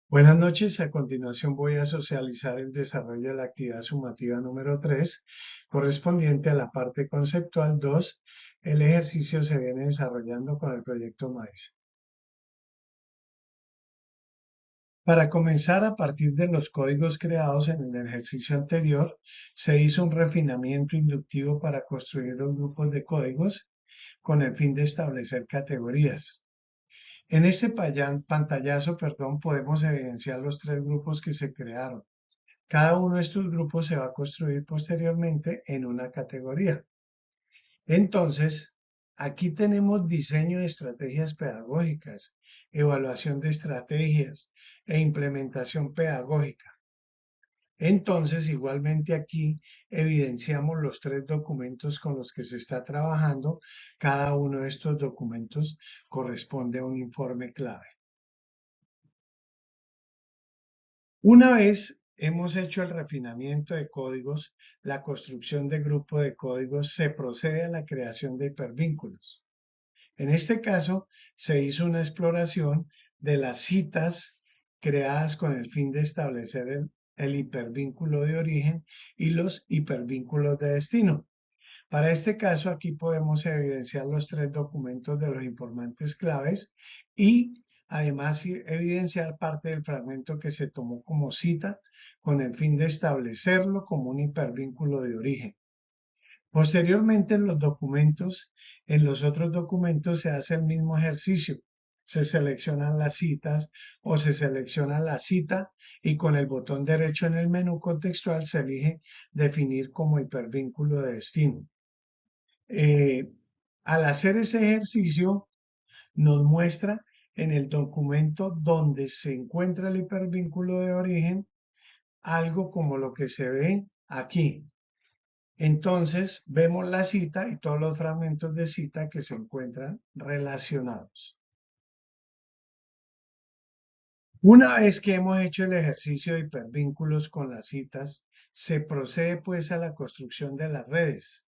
Buenas noches. A continuación voy a socializar el desarrollo de la actividad sumativa número 3, correspondiente a la parte conceptual 2. El ejercicio se viene desarrollando con el proyecto MAIS. Para comenzar, a partir de los códigos creados en el ejercicio anterior, se hizo un refinamiento inductivo para construir los grupos de códigos con el fin de establecer categorías. En este pantallazo, podemos evidenciar los tres grupos que se crearon. Cada uno de estos grupos se va a construir posteriormente en una categoría. Entonces, aquí tenemos diseño de estrategias pedagógicas, evaluación de estrategias e implementación pedagógica. Entonces, igualmente aquí evidenciamos los tres documentos con los que se está trabajando. Cada uno de estos documentos corresponde a un informe clave. Una vez hemos hecho el refinamiento de códigos, la construcción de grupo de códigos, se procede a la creación de hipervínculos. En este caso, se hizo una exploración de las citas creadas con el fin de establecer el hipervínculo de origen y los hipervínculos de destino. Para este caso, aquí podemos evidenciar los tres documentos de los informantes claves y además evidenciar parte del fragmento que se tomó como cita con el fin de establecerlo como un hipervínculo de origen. Posteriormente, en los otros documentos se hace el mismo ejercicio. Se seleccionan las citas o se selecciona la cita y con el botón derecho en el menú contextual se elige definir como hipervínculo de destino. Al hacer ese ejercicio, nos muestra en el documento donde se encuentra el hipervínculo de origen algo como lo que se ve aquí. Entonces, vemos la cita y todos los fragmentos de cita que se encuentran relacionados. Una vez que hemos hecho el ejercicio de hipervínculos con las citas, se procede pues a la construcción de las redes.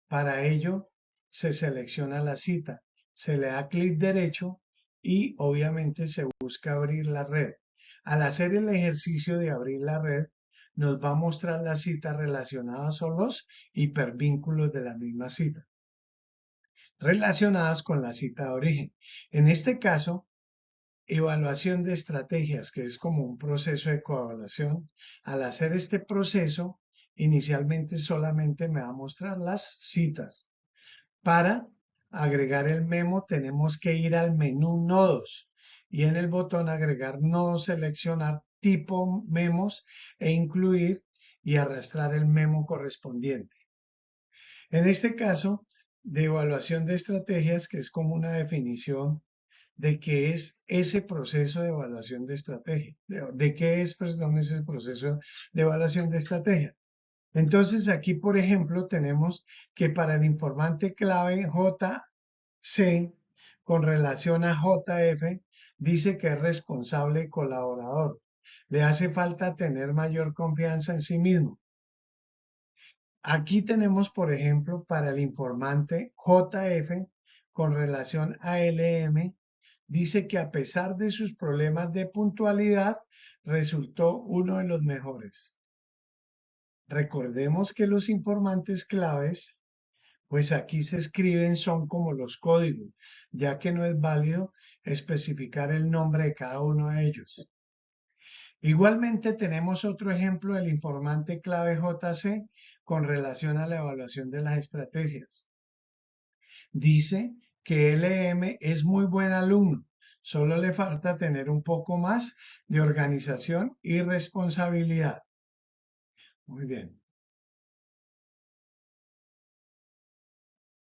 Para ello, se selecciona la cita, se le da clic derecho y obviamente se busca abrir la red. Al hacer el ejercicio de abrir la red, nos va a mostrar las citas relacionadas o los hipervínculos de la misma cita, relacionadas con la cita de origen. En este caso, evaluación de estrategias, que es como un proceso de coevaluación. Al hacer este proceso, inicialmente solamente me va a mostrar las citas. Para agregar el memo tenemos que ir al menú nodos y en el botón agregar nodos seleccionar tipo memos e incluir y arrastrar el memo correspondiente. En este caso de evaluación de estrategias, que es como una definición de qué es ese proceso de evaluación de estrategia, de qué es, perdón, ese proceso de evaluación de estrategia. Entonces aquí, por ejemplo, tenemos que para el informante clave JC con relación a JF, dice que es responsable y colaborador. Le hace falta tener mayor confianza en sí mismo. Aquí tenemos, por ejemplo, para el informante JF con relación a LM, dice que a pesar de sus problemas de puntualidad, resultó uno de los mejores. Recordemos que los informantes claves, pues aquí se escriben, son como los códigos, ya que no es válido especificar el nombre de cada uno de ellos. Igualmente tenemos otro ejemplo del informante clave JC con relación a la evaluación de las estrategias. Dice que LM es muy buen alumno, solo le falta tener un poco más de organización y responsabilidad. Muy bien.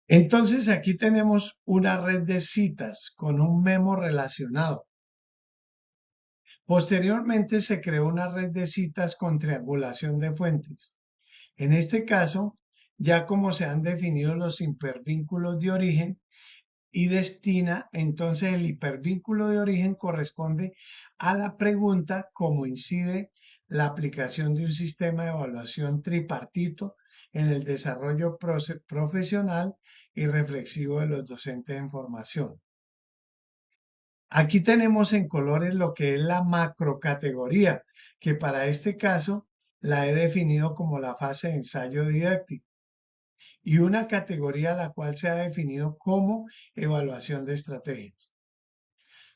Entonces aquí tenemos una red de citas con un memo relacionado. Posteriormente se creó una red de citas con triangulación de fuentes. En este caso, ya como se han definido los hipervínculos de origen y destina, entonces el hipervínculo de origen corresponde a la pregunta cómo incide la aplicación de un sistema de evaluación tripartito en el desarrollo profesional y reflexivo de los docentes en formación. Aquí tenemos en colores lo que es la macrocategoría, que para este caso la he definido como la fase de ensayo didáctico, y una categoría la cual se ha definido como evaluación de estrategias.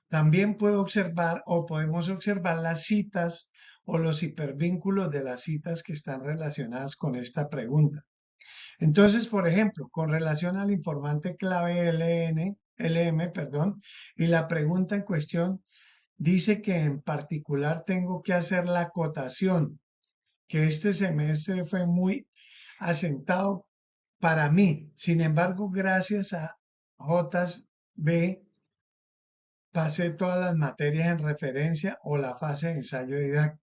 También puedo observar o podemos observar las citas o los hipervínculos de las citas que están relacionadas con esta pregunta. Entonces, por ejemplo, con relación al informante clave LM, perdón, y la pregunta en cuestión dice que en particular tengo que hacer la acotación, que este semestre fue muy asentado para mí. Sin embargo, gracias a JB pasé todas las materias en referencia o la fase de ensayo didáctico.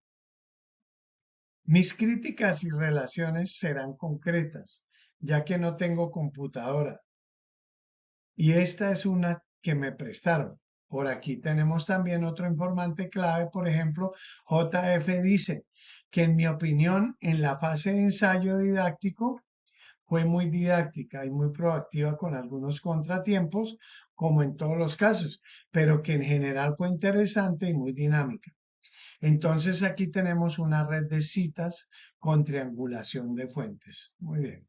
Mis críticas y relaciones serán concretas, ya que no tengo computadora. Y esta es una que me prestaron. Por aquí tenemos también otro informante clave, por ejemplo, JF dice que en mi opinión en la fase de ensayo didáctico fue muy didáctica y muy proactiva con algunos contratiempos, como en todos los casos, pero que en general fue interesante y muy dinámica. Entonces aquí tenemos una red de citas con triangulación de fuentes. Muy bien.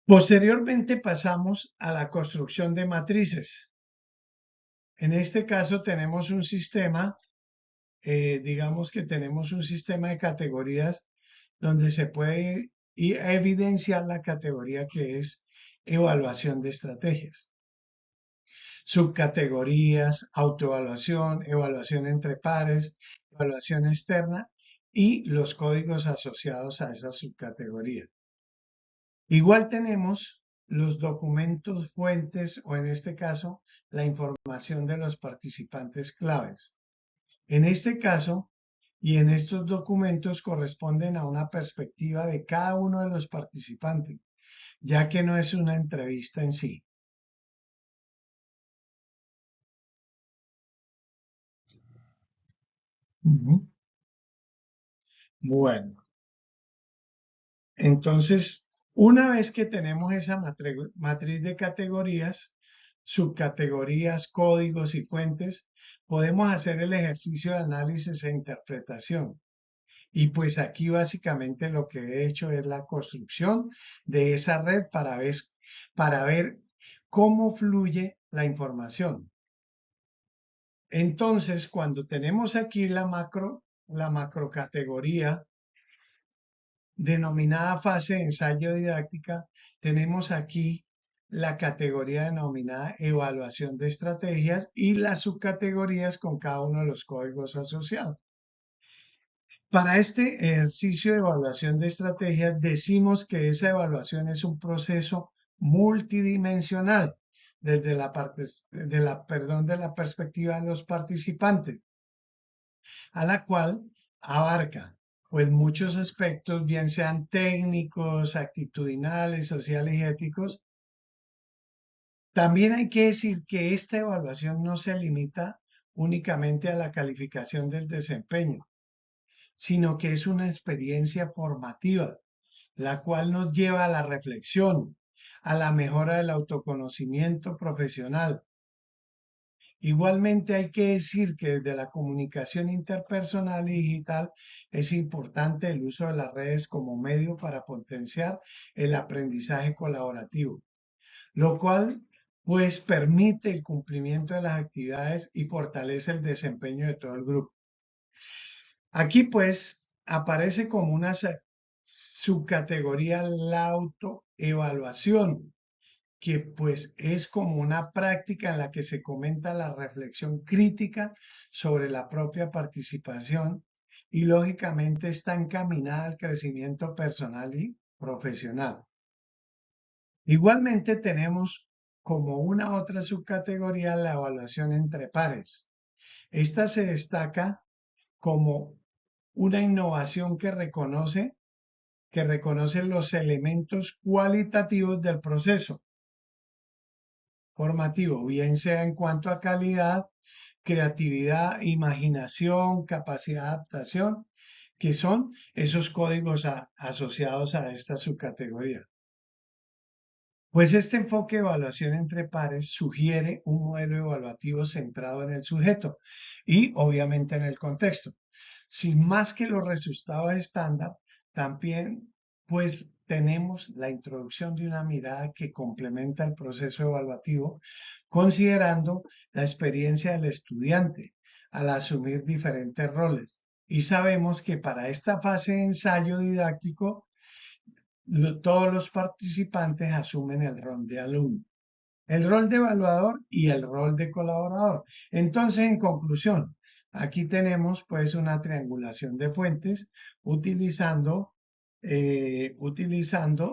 Posteriormente pasamos a la construcción de matrices. En este caso tenemos un sistema, digamos que tenemos un sistema de categorías donde se puede evidenciar la categoría que es evaluación de estrategias. Subcategorías, autoevaluación, evaluación entre pares, evaluación externa y los códigos asociados a esa subcategoría. Igual tenemos los documentos fuentes o en este caso la información de los participantes claves. En este caso y en estos documentos corresponden a una perspectiva de cada uno de los participantes, ya que no es una entrevista en sí. Ujú. Bueno, entonces, una vez que tenemos esa matriz de categorías, subcategorías, códigos y fuentes, podemos hacer el ejercicio de análisis e interpretación. Y pues aquí básicamente lo que he hecho es la construcción de esa red para ver cómo fluye la información. Entonces, cuando tenemos aquí la macrocategoría denominada fase de ensayo didáctica, tenemos aquí la categoría denominada evaluación de estrategias y las subcategorías con cada uno de los códigos asociados. Para este ejercicio de evaluación de estrategias decimos que esa evaluación es un proceso multidimensional desde de la perspectiva de los participantes, a la cual abarca pues muchos aspectos, bien sean técnicos, actitudinales, sociales y éticos. También hay que decir que esta evaluación no se limita únicamente a la calificación del desempeño, sino que es una experiencia formativa, la cual nos lleva a la reflexión, a la mejora del autoconocimiento profesional. Igualmente hay que decir que desde la comunicación interpersonal y digital es importante el uso de las redes como medio para potenciar el aprendizaje colaborativo, lo cual pues permite el cumplimiento de las actividades y fortalece el desempeño de todo el grupo. Aquí pues aparece como una subcategoría la autoevaluación, que pues es como una práctica en la que se comenta la reflexión crítica sobre la propia participación y lógicamente está encaminada al crecimiento personal y profesional. Igualmente tenemos como una otra subcategoría la evaluación entre pares. Esta se destaca como una innovación que reconoce los elementos cualitativos del proceso formativo, bien sea en cuanto a calidad, creatividad, imaginación, capacidad de adaptación, que son esos códigos asociados a esta subcategoría. Pues este enfoque de evaluación entre pares sugiere un modelo evaluativo centrado en el sujeto y obviamente en el contexto. Sin más que los resultados estándar, también pues tenemos la introducción de una mirada que complementa el proceso evaluativo, considerando la experiencia del estudiante al asumir diferentes roles. Y sabemos que para esta fase de ensayo didáctico, todos los participantes asumen el rol de alumno, el rol de evaluador y el rol de colaborador. Entonces, en conclusión, aquí tenemos pues una triangulación de fuentes utilizando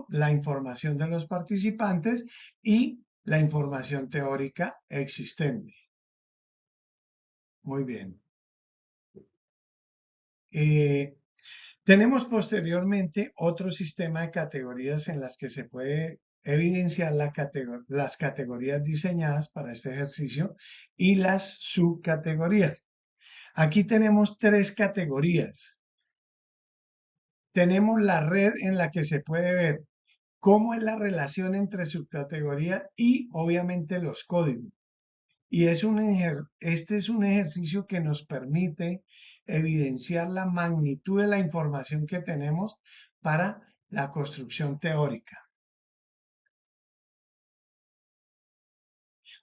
la información de los participantes y la información teórica existente. Muy bien. Eh, Tenemos posteriormente otro sistema de categorías en las que se puede evidenciar las categorías diseñadas para este ejercicio y las subcategorías. Aquí tenemos tres categorías. Tenemos la red en la que se puede ver cómo es la relación entre subcategoría y obviamente los códigos. Y este es un ejercicio que nos permite evidenciar la magnitud de la información que tenemos para la construcción teórica.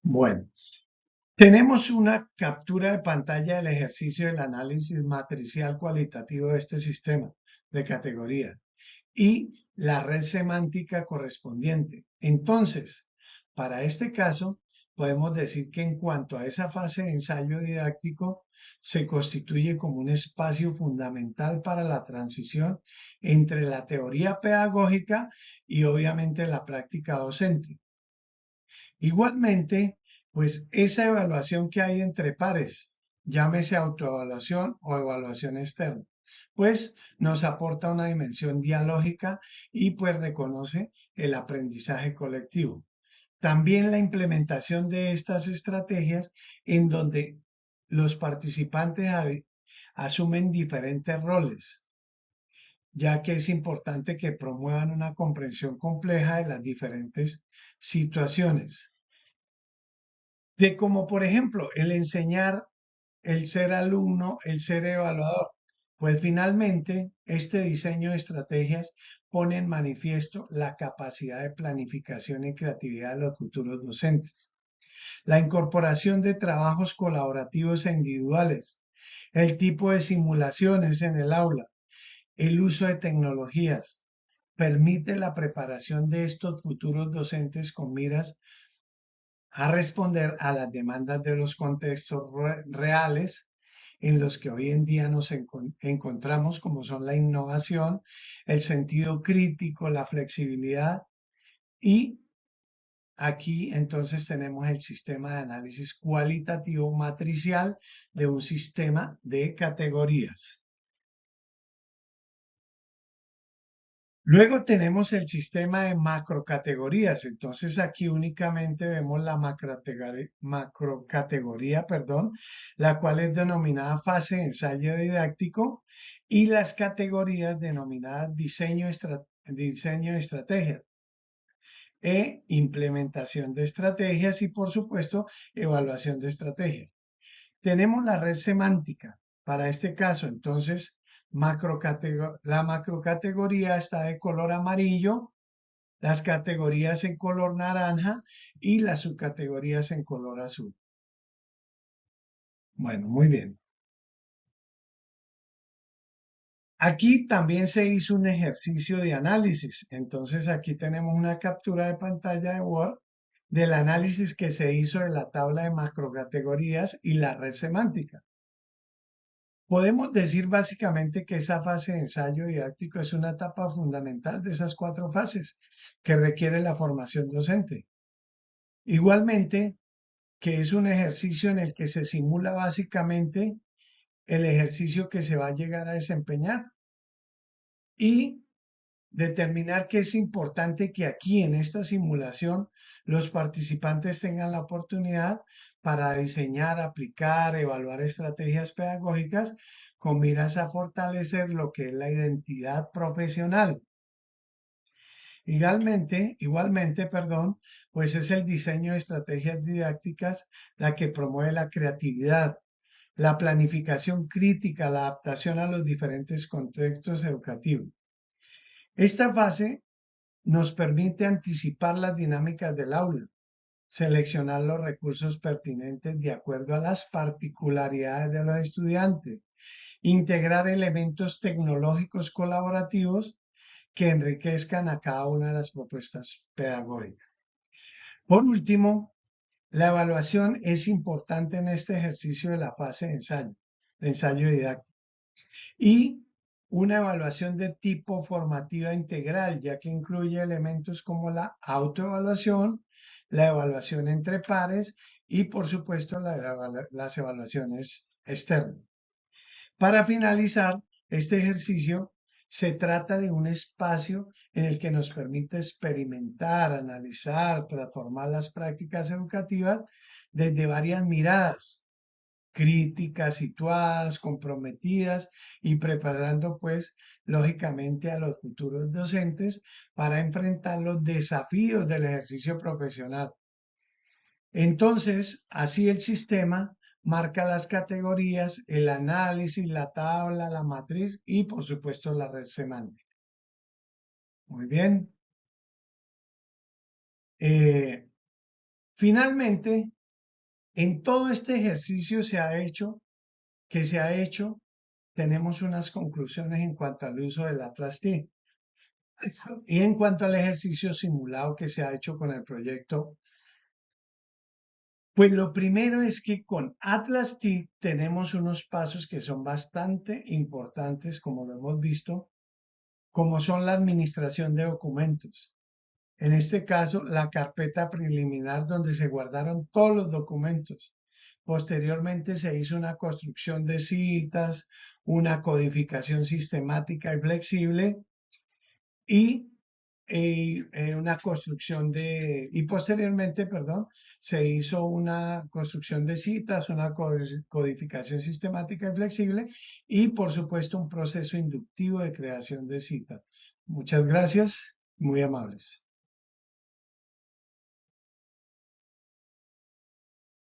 Bueno, tenemos una captura de pantalla del ejercicio del análisis matricial cualitativo de este sistema de categoría y la red semántica correspondiente. Entonces, para este caso, podemos decir que en cuanto a esa fase de ensayo didáctico, se constituye como un espacio fundamental para la transición entre la teoría pedagógica y obviamente la práctica docente. Igualmente, pues esa evaluación que hay entre pares, llámese autoevaluación o evaluación externa, pues nos aporta una dimensión dialógica y pues reconoce el aprendizaje colectivo. También la implementación de estas estrategias en donde los participantes asumen diferentes roles, ya que es importante que promuevan una comprensión compleja de las diferentes situaciones de como por ejemplo el enseñar, el ser alumno, el ser evaluador. Pues finalmente este diseño de estrategias pone en manifiesto la capacidad de planificación y creatividad de los futuros docentes, la incorporación de trabajos colaborativos e individuales, el tipo de simulaciones en el aula, el uso de tecnologías, permite la preparación de estos futuros docentes con miras a responder a las demandas de los contextos reales en los que hoy en día nos encontramos, como son la innovación, el sentido crítico, la flexibilidad y aquí entonces tenemos el sistema de análisis cualitativo matricial de un sistema de categorías. Luego tenemos el sistema de macrocategorías. Entonces aquí únicamente vemos la macrocategoría, perdón, la cual es denominada fase de ensayo didáctico y las categorías denominadas diseño de estrategia e implementación de estrategias y por supuesto evaluación de estrategias. Tenemos la red semántica. Para este caso, entonces, la macrocategoría está de color amarillo, las categorías en color naranja y las subcategorías en color azul. Bueno, muy bien. Aquí también se hizo un ejercicio de análisis. Entonces aquí tenemos una captura de pantalla de Word del análisis que se hizo de la tabla de macrocategorías y la red semántica. Podemos decir básicamente que esa fase de ensayo didáctico es una etapa fundamental de esas cuatro fases que requiere la formación docente. Igualmente, que es un ejercicio en el que se simula básicamente el ejercicio que se va a llegar a desempeñar y determinar que es importante que aquí en esta simulación los participantes tengan la oportunidad para diseñar, aplicar, evaluar estrategias pedagógicas con miras a fortalecer lo que es la identidad profesional. Igualmente, pues es el diseño de estrategias didácticas la que promueve la creatividad, la planificación crítica, la adaptación a los diferentes contextos educativos. Esta fase nos permite anticipar las dinámicas del aula, seleccionar los recursos pertinentes de acuerdo a las particularidades de los estudiantes, integrar elementos tecnológicos colaborativos que enriquezcan a cada una de las propuestas pedagógicas. Por último, la evaluación es importante en este ejercicio de la fase de ensayo didáctico, y una evaluación de tipo formativa integral, ya que incluye elementos como la autoevaluación, la evaluación entre pares y, por supuesto, las evaluaciones externas. Para finalizar este ejercicio, se trata de un espacio en el que nos permite experimentar, analizar, transformar las prácticas educativas desde varias miradas, críticas, situadas, comprometidas y preparando pues lógicamente a los futuros docentes para enfrentar los desafíos del ejercicio profesional. Entonces, así el sistema marca las categorías, el análisis, la tabla, la matriz y por supuesto la red semántica. Muy bien. Eh, Finalmente, en todo este ejercicio que se ha hecho, tenemos unas conclusiones en cuanto al uso del Atlas TI y en cuanto al ejercicio simulado que se ha hecho con el proyecto. Pues lo primero es que con Atlas TI tenemos unos pasos que son bastante importantes, como lo hemos visto, como son la administración de documentos. En este caso, la carpeta preliminar donde se guardaron todos los documentos. Posteriormente se hizo una construcción de citas, una codificación sistemática y flexible y una construcción y posteriormente, perdón, se hizo una construcción de citas, una codificación sistemática y flexible y por supuesto un proceso inductivo de creación de citas. Muchas gracias, muy amables.